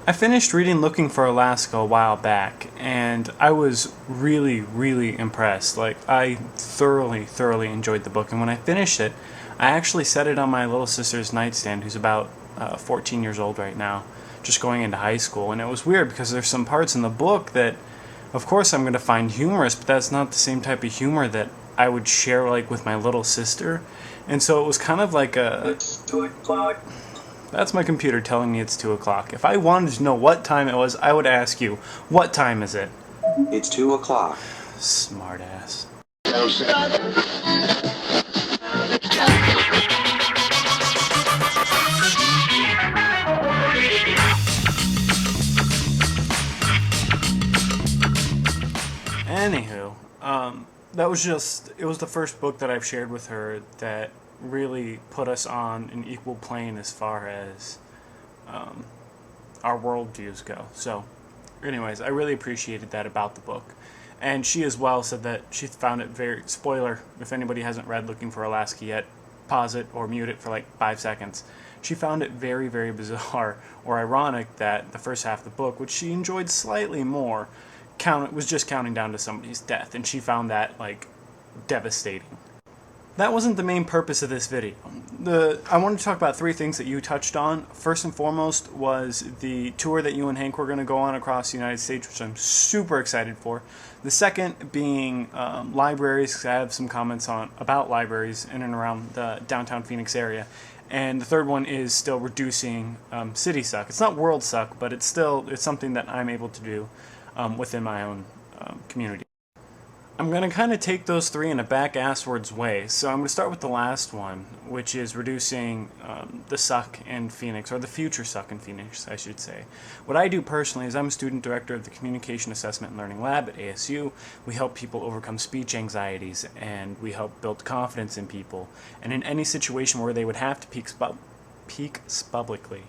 I finished reading Looking for Alaska a while back, and I was really, really impressed. Like, I thoroughly enjoyed the book, and when I finished it, I actually set it on my little sister's nightstand, who's about 14 years old right now, just going into high school. And it was weird because there's some parts in the book that, of course, I'm going to find humorous, but that's not the same type of humor that I would share, like, with my little sister. And so it was kind of like a... It's 2 o'clock. That's my computer telling me it's 2 o'clock. If I wanted to know what time it was, I would ask you, what time is it? It's 2 o'clock. Smartass. Anywho, it was the first book that I've shared with her that really put us on an equal plane as far as our worldviews go. So, anyways, I really appreciated that about the book. And she as well said that she found it very... Spoiler, if anybody hasn't read Looking for Alaska yet, pause it or mute it for like 5 seconds. She found it very bizarre or ironic that the first half of the book, which she enjoyed slightly more, was just counting down to somebody's death, and she found that, like, devastating. That wasn't the main purpose of this video. I wanted to talk about 3 things that you touched on. First and foremost was the tour that you and Hank were going to go on across the United States, which I'm super excited for. The second being libraries. I have some comments about libraries in and around the downtown Phoenix area. And the third one is still reducing city suck. It's not world suck, but it's something that I'm able to do within my own community. I'm going to kind of take those 3 in a back-asswards way. So I'm going to start with the last one, which is reducing the suck in Phoenix, or the future suck in Phoenix, I should say. What I do personally is I'm a student director of the Communication Assessment and Learning Lab at ASU. We help people overcome speech anxieties, and we help build confidence in people. And in any situation where they would have to peak publicly.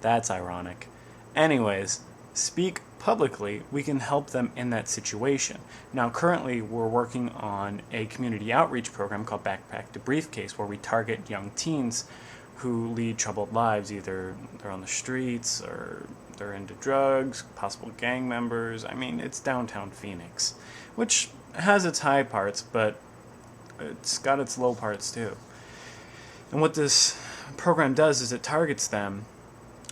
That's ironic. Anyways, speak publicly, we can help them in that situation. Now, currently, we're working on a community outreach program called Backpack to Briefcase, where we target young teens who lead troubled lives. Either they're on the streets, or they're into drugs, possible gang members. I mean, it's downtown Phoenix, which has its high parts, but it's got its low parts too. And what this program does is it targets them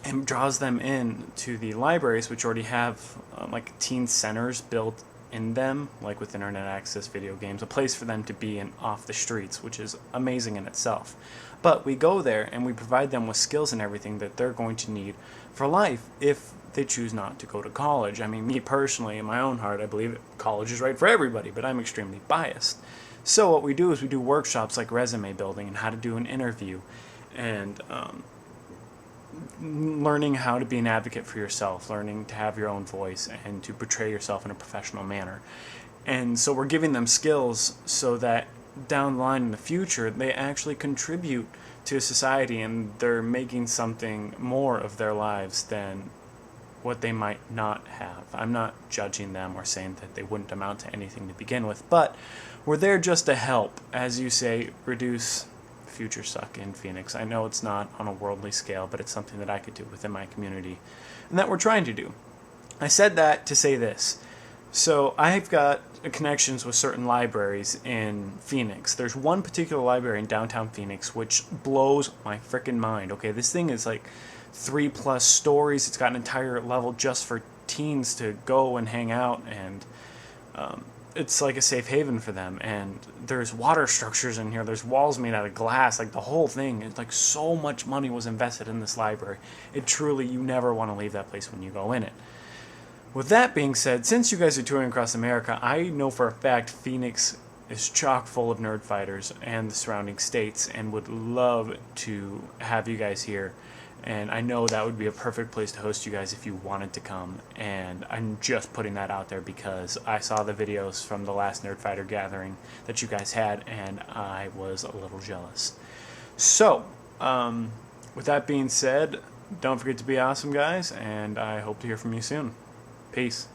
and draws them in to the libraries, which already have like teen centers built in them, like with internet access, video games, a place for them to be in off the streets, which is amazing in itself. But we go there and we provide them with skills and everything that they're going to need for life if they choose not to go to college. I mean, me personally, in my own heart, I believe college is right for everybody, but I'm extremely biased. So what we do is we do workshops like resume building and how to do an interview, and learning how to be an advocate for yourself, learning to have your own voice and to portray yourself in a professional manner. And so we're giving them skills so that down the line in the future, they actually contribute to society and they're making something more of their lives than what they might not have. I'm not judging them or saying that they wouldn't amount to anything to begin with, but we're there just to help, as you say, reduce future suck in Phoenix. I know it's not on a worldly scale, but it's something that I could do within my community and that we're trying to do. I said that to say this. So I've got connections with certain libraries in Phoenix. There's one particular library in downtown Phoenix which blows my frickin' mind. Okay, this thing is like 3+ stories. It's got an entire level just for teens to go and hang out, and it's like a safe haven for them. And there's water structures in here. There's walls made out of glass. Like the whole thing. It's like so much money was invested in this library. It truly, you never want to leave that place when you go in it. With that being said, since you guys are touring across America, I know for a fact Phoenix is chock full of nerdfighters and the surrounding states, and would love to have you guys here. And I know that would be a perfect place to host you guys if you wanted to come. And I'm just putting that out there because I saw the videos from the last Nerdfighter gathering that you guys had, and I was a little jealous. So, with that being said, don't forget to be awesome, guys, and I hope to hear from you soon. Peace.